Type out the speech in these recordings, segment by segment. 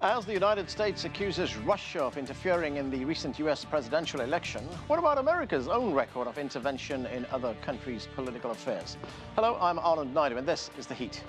As the United States accuses Russia of interfering in the recent U.S. presidential election, what about America's own record of intervention in other countries' political affairs? Hello, I'm Arnold Naidu, and this is The Heat.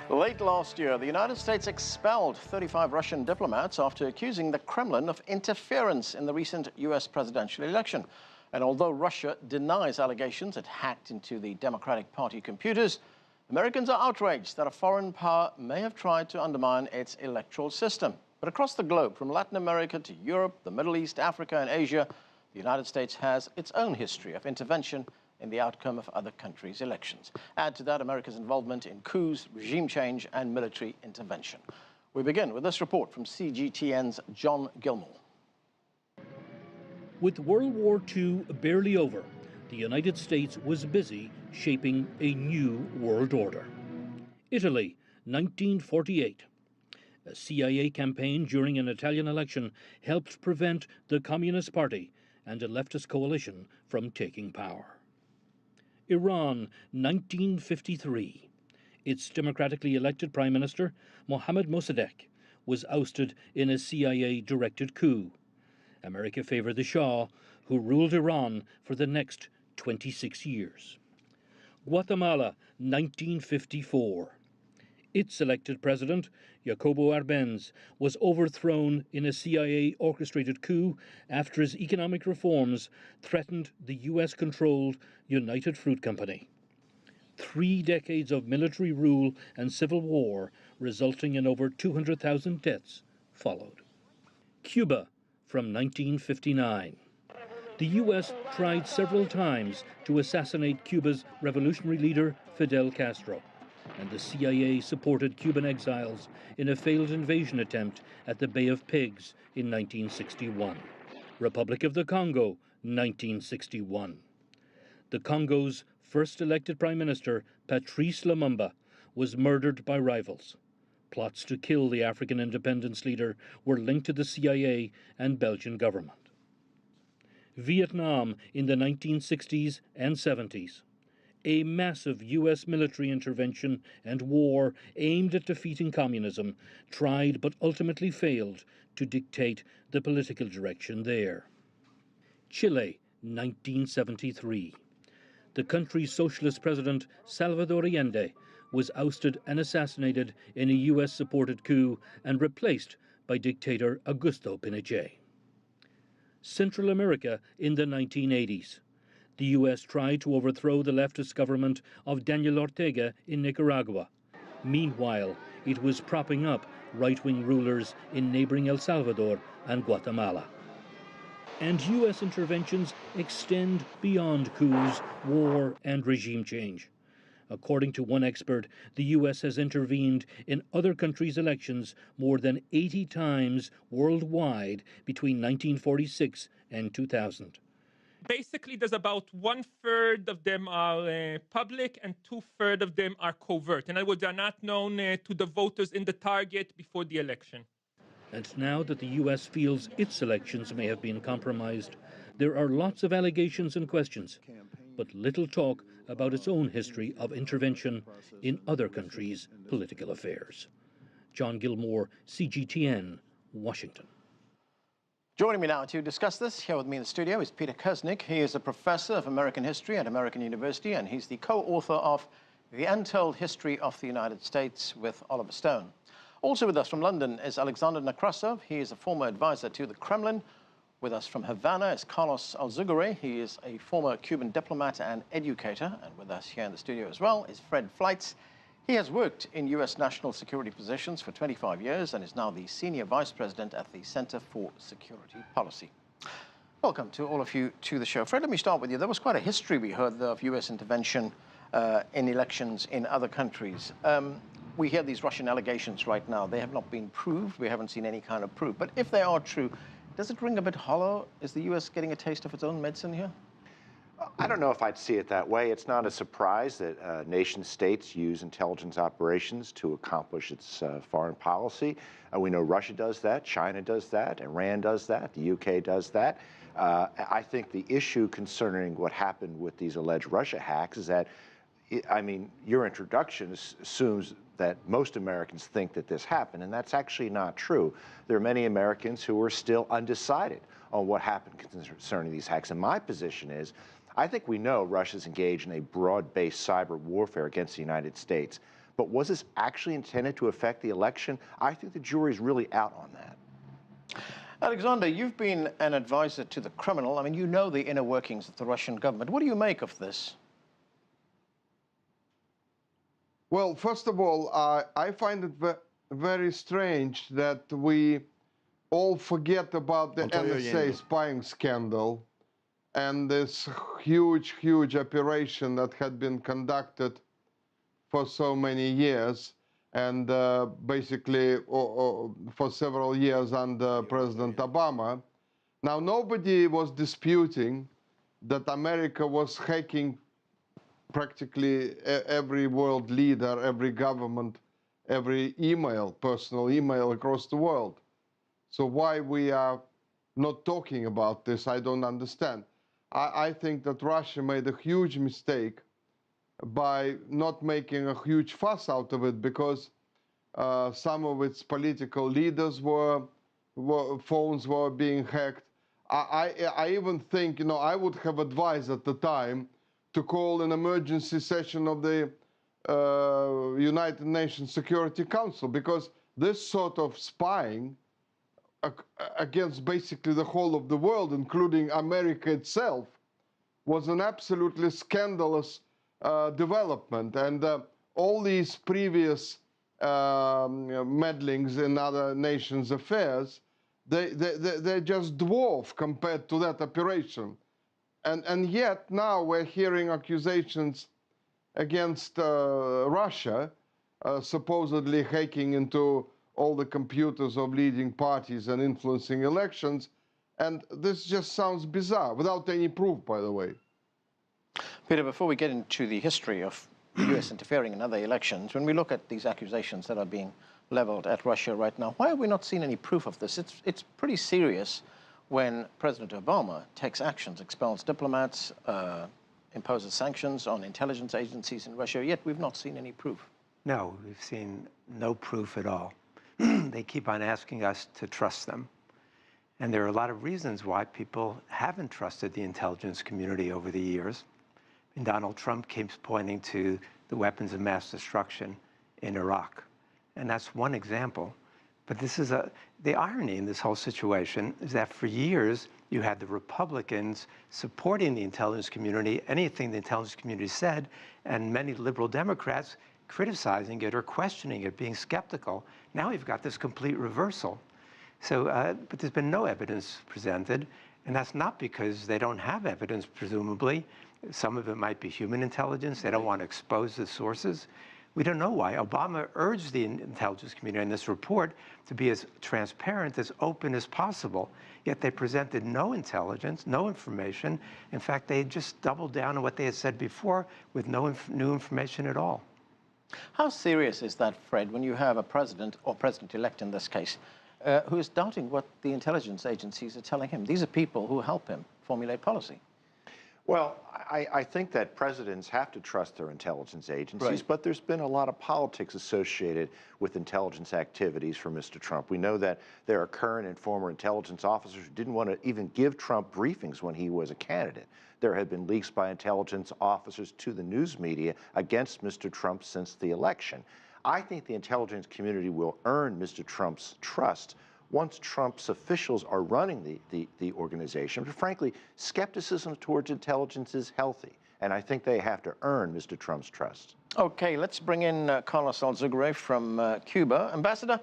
Late last year, the United States expelled 35 Russian diplomats after accusing the Kremlin of interference in the recent U.S. presidential election. And although Russia denies allegations it hacked into the Democratic Party computers, Americans are outraged that a foreign power may have tried to undermine its electoral system. But across the globe, from Latin America to Europe, the Middle East, Africa, and Asia, the United States has its own history of intervention in the outcome of other countries' elections. Add to that America's involvement in coups, regime change, and military intervention. We begin with this report from CGTN's John Gilmore. With World War II barely over, the United States was busy shaping a new world order. Italy, 1948. A CIA campaign during an Italian election helped prevent the Communist Party and a leftist coalition from taking power. Iran, 1953. Its democratically elected Prime Minister, Mohammad Mossadegh, was ousted in a CIA-directed coup. America favored the Shah, who ruled Iran for the next 26 years. Guatemala, 1954. Its elected president, Jacobo Arbenz, was overthrown in a CIA-orchestrated coup after his economic reforms threatened the U.S.-controlled United Fruit Company. 3 decades of military rule and civil war, resulting in over 200,000 deaths, followed. Cuba, from 1959. The U.S. tried several times to assassinate Cuba's revolutionary leader, Fidel Castro, and the CIA supported Cuban exiles in a failed invasion attempt at the Bay of Pigs in 1961. Republic of the Congo, 1961. The Congo's first elected Prime Minister, Patrice Lumumba, was murdered by rivals. Plots to kill the African independence leader were linked to the CIA and Belgian government. Vietnam in the 1960s and 70s. A massive U.S. military intervention and war aimed at defeating communism tried but ultimately failed to dictate the political direction there. Chile, 1973. The country's socialist president, Salvador Allende, was ousted and assassinated in a U.S.-supported coup and replaced by dictator Augusto Pinochet. Central America in the 1980s. The U.S. tried to overthrow the leftist government of Daniel Ortega in Nicaragua. Meanwhile, it was propping up right-wing rulers in neighboring El Salvador and Guatemala. And U.S. interventions extend beyond coups, war, and regime change. According to one expert, the U.S. has intervened in other countries' elections more than 80 times worldwide between 1946 and 2000. Basically, there's about 1/3 of them are public and 2/3 of them are covert. In other words, they are not known to the voters in the target before the election. And now that the U.S. feels its elections may have been compromised, there are lots of allegations and questions, but little talk about its own history of intervention in other countries' political affairs. John Gilmore, CGTN, Washington. Joining me now to discuss this, here with me in the studio, is Peter Kuznick. He is a professor of American history at American University, and he's the co-author of The Untold History of the United States with Oliver Stone. Also with us from London is Alexander Nekrassov. He is a former advisor to the Kremlin. With us from Havana is Carlos Alzugaray. He is a former Cuban diplomat and educator. And with us here in the studio as well is Fred Fleitz. He has worked in U.S. national security positions for 25 years and is now the Senior Vice President at the Center for Security Policy. Welcome to all of you to the show. Fred, let me start with you. There was quite a history we heard of U.S. intervention in elections in other countries. We hear these Russian allegations right now. They have not been proved. We haven't seen any kind of proof. But if they are true, does it ring a bit hollow? Is the U.S. getting a taste of its own medicine here? I don't know if I'd see it that way. It's not a surprise that nation states use intelligence operations to accomplish its foreign policy. We know Russia does that, China does that, Iran does that, the UK does that. I think the issue concerning what happened with these alleged Russia hacks is that, I mean, your introduction assumes that most Americans think that this happened, and that's actually not true. There are many Americans who are still undecided on what happened concerning these hacks. And my position is, I think we know Russia's engaged in a broad-based cyber warfare against the United States. But was this actually intended to affect the election? I think the jury's really out on that. Alexander, you've been an advisor to the Kremlin. I mean, you know the inner workings of the Russian government. What do you make of this? Well, first of all, I find it very strange that we all forget about the NSA spying scandal and this huge, huge operation that had been conducted for so many years, and basically for several years under President Obama. Now, nobody was disputing that America was hacking practically every world leader, every government, every email, personal email across the world. So why we are not talking about this, I don't understand. I think that Russia made a huge mistake by not making a huge fuss out of it, because some of its political leaders phones were being hacked. I even think, you know, I would have advised at the time to call an emergency session of the United Nations Security Council, because this sort of spying against basically the whole of the world, including America itself, was an absolutely scandalous development. And all these previous meddlings in other nations' affairs, they just dwarf compared to that operation. And yet now we're hearing accusations against Russia, supposedly hacking into all the computers of leading parties and influencing elections. And this just sounds bizarre, without any proof, by the way. Peter, before we get into the history of the US interfering in other elections, when we look at these accusations that are being leveled at Russia right now, why have we not seen any proof of this? It's pretty serious when President Obama takes actions, expels diplomats, imposes sanctions on intelligence agencies in Russia, yet we've not seen any proof. No, we've seen no proof at all. They keep on asking us to trust them. And there are a lot of reasons why people haven't trusted the intelligence community over the years. And Donald Trump keeps pointing to the weapons of mass destruction in Iraq. And that's one example. But this is the irony in this whole situation is that for years you had the Republicans supporting the intelligence community, anything the intelligence community said, and many liberal Democrats criticizing it or questioning it, being skeptical. Now we've got this complete reversal. So, but there's been no evidence presented, and that's not because they don't have evidence, presumably. Some of it might be human intelligence. They don't want to expose the sources. We don't know why. Obama urged the intelligence community in this report to be as transparent, as open as possible, yet they presented no intelligence, no information. In fact, they just doubled down on what they had said before with no new information at all. How serious is that, Fred, when you have a president, or president-elect in this case, who is doubting what the intelligence agencies are telling him? These are people who help him formulate policy. Well, I think that presidents have to trust their intelligence agencies, Right. but there's been a lot of politics associated with intelligence activities for Mr. Trump. We know that there are current and former intelligence officers who didn't want to even give Trump briefings when he was a candidate. There have been leaks by intelligence officers to the news media against Mr. Trump since the election. I think the intelligence community will earn Mr. Trump's trust once Trump's officials are running the organization. But frankly, skepticism towards intelligence is healthy, and I think they have to earn Mr. Trump's trust. Okay, let's bring in Carlos Alzugaray from Cuba. Ambassador,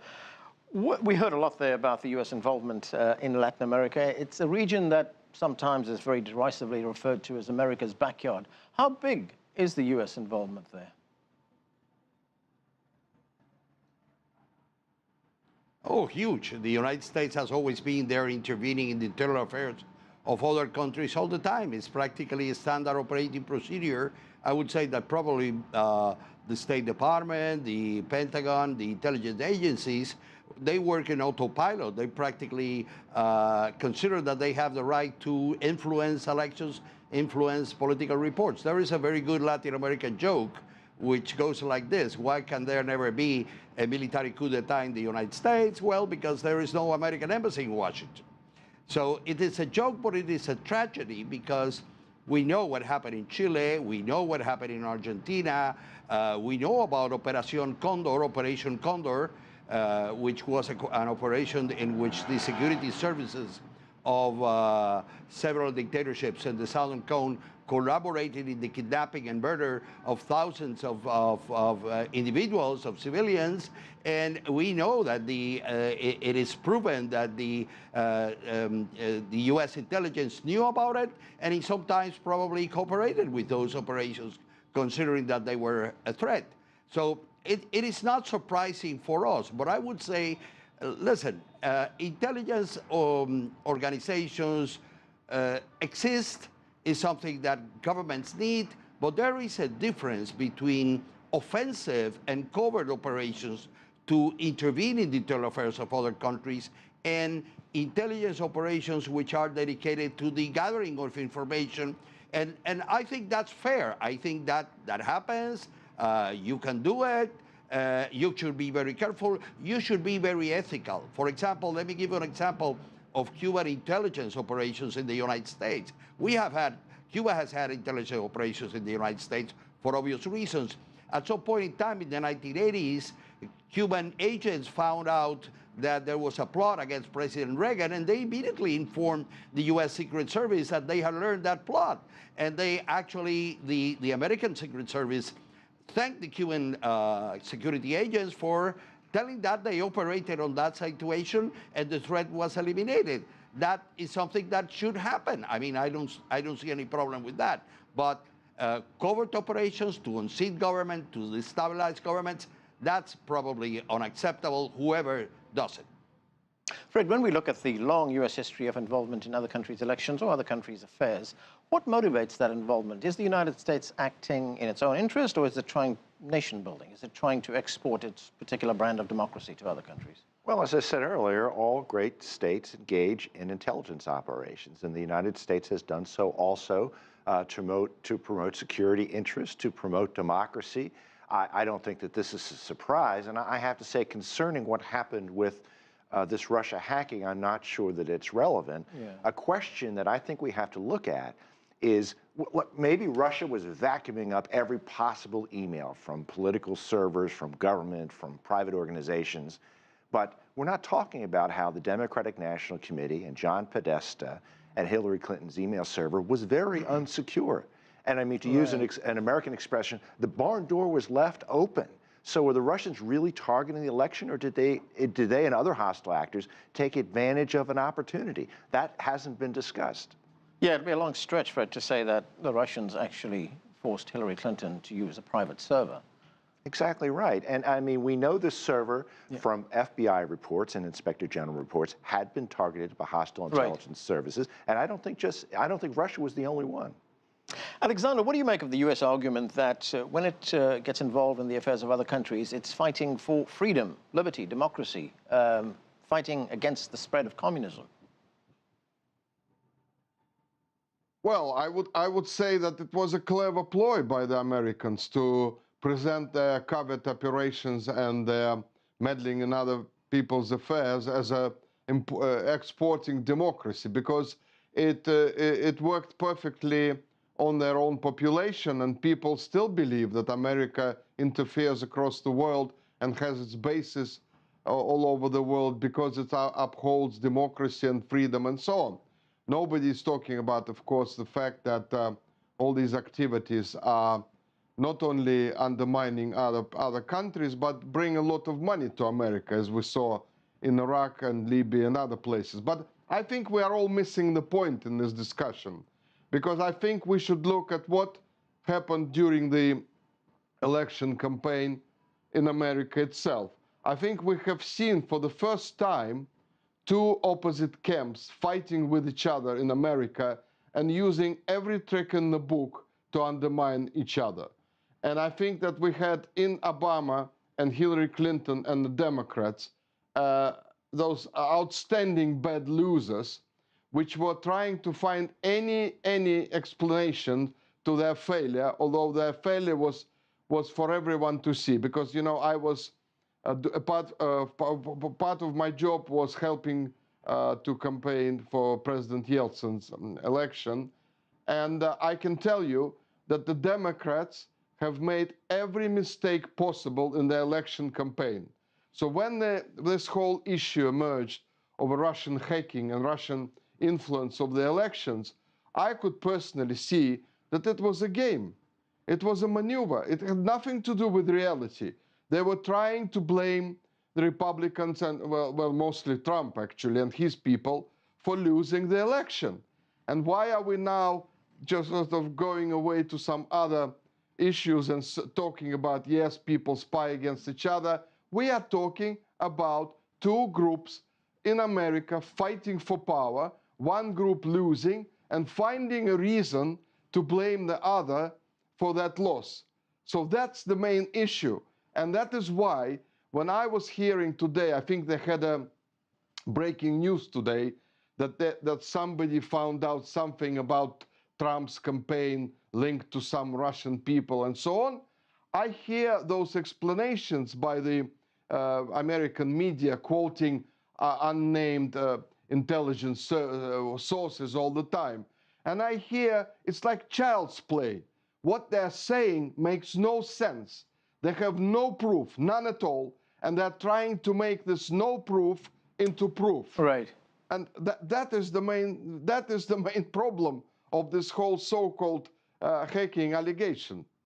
we heard a lot there about the U.S. involvement in Latin America. It's a region that sometimes is very derisively referred to as America's backyard. How big is the U.S. involvement there? Oh, huge. The United States has always been there intervening in the internal affairs of other countries all the time. It's practically a standard operating procedure. I would say that probably the State Department, the Pentagon, the intelligence agencies, they work in autopilot. They practically consider that they have the right to influence elections, influence political reports. There is a very good Latin American joke which goes like this: why can there never be a military coup d'etat in the United States? Well, because there is no American embassy in Washington. So it is a joke, but it is a tragedy, because we know what happened in Chile, we know what happened in Argentina, we know about Operation Condor, which was an operation in which the security services of several dictatorships in the Southern Cone collaborated in the kidnapping and murder of thousands of individuals, of civilians, and we know that it is proven that the U.S. intelligence knew about it, and it sometimes probably cooperated with those operations, considering that they were a threat. So it is not surprising for us, but I would say, listen, intelligence organizations exist, is something that governments need, but there is a difference between offensive and covert operations to intervene in the internal affairs of other countries, and intelligence operations which are dedicated to the gathering of information. And I think that's fair. I think that happens. You can do it. You should be very careful. You should be very ethical. For example, let me give you an example of Cuban intelligence operations in the United States. Cuba has had intelligence operations in the United States for obvious reasons. At some point in time in the 1980s, Cuban agents found out that there was a plot against President Reagan, and they immediately informed the U.S. Secret Service that they had learned that plot. And they actually, the American Secret Service thanked the Cuban security agents for telling that they operated on that situation, and the threat was eliminated. That is something that should happen. I mean, I don't see any problem with that. But covert operations to unseat government, to destabilize governments, that's probably unacceptable, whoever does it. Fred, when we look at the long U.S. history of involvement in other countries' elections or other countries' affairs, what motivates that involvement? Is the United States acting in its own interest, or is it trying nation building? Is it trying to export its particular brand of democracy to other countries? Well, as I said earlier, all great states engage in intelligence operations, and the United States has done so also to promote security interests, to promote democracy. I don't think that this is a surprise, and I have to say, concerning what happened with this Russia hacking, I'm not sure that it's relevant. Yeah. A question that I think we have to look at is maybe Russia was vacuuming up every possible email from political servers, from government, from private organizations. But we're not talking about how the Democratic National Committee and John Podesta and Hillary Clinton's email server was very unsecure. And I mean, to use an American expression, the barn door was left open. So were the Russians really targeting the election, or did they and other hostile actors take advantage of an opportunity? That hasn't been discussed. Yeah, it'd be a long stretch, Fred, to say that the Russians actually forced Hillary Clinton to use a private server. Exactly right. And I mean, we know this server from FBI reports and Inspector General reports had been targeted by hostile intelligence services. And I don't think Russia was the only one. Alexander, what do you make of the U.S. argument that when it gets involved in the affairs of other countries, it's fighting for freedom, liberty, democracy, fighting against the spread of communism? Well, I would say that it was a clever ploy by the Americans to present their covert operations and their meddling in other people's affairs as exporting democracy, because it worked perfectly on their own population, and people still believe that America interferes across the world and has its bases all over the world because it upholds democracy and freedom and so on. Nobody is talking about, of course, the fact that all these activities are not only undermining other countries, but bring a lot of money to America, as we saw in Iraq and Libya and other places. But I think we are all missing the point in this discussion, because I think we should look at what happened during the election campaign in America itself. I think we have seen for the first time two opposite camps fighting with each other in America and using every trick in the book to undermine each other. And I think that we had in Obama and Hillary Clinton and the Democrats those outstanding bad losers which were trying to find any explanation to their failure, although their failure was for everyone to see. Because, you know, I was part of my job was helping to campaign for President Yeltsin's election. And I can tell you that the Democrats have made every mistake possible in the election campaign. So when this whole issue emerged of Russian hacking and Russian influence of the elections, I could personally see that it was a game. It was a maneuver. It had nothing to do with reality. They were trying to blame the Republicans and, well, mostly Trump, actually, and his people for losing the election. And why are we now just sort of going away to some other issues and talking about, yes, people spy against each other? We are talking about two groups in America fighting for power, one group losing and finding a reason to blame the other for that loss. So that's the main issue. And that is why when I was hearing today, I think they had a breaking news today that somebody found out something about Trump's campaign linked to some Russian people and so on. I hear those explanations by the American media quoting unnamed intelligence sources all the time. And I hear it's like child's play. What they're saying makes no sense. They have no proof, none at all, and they're trying to make this no proof into proof. Right. And that is the main problem of this whole so-called hacking allegation.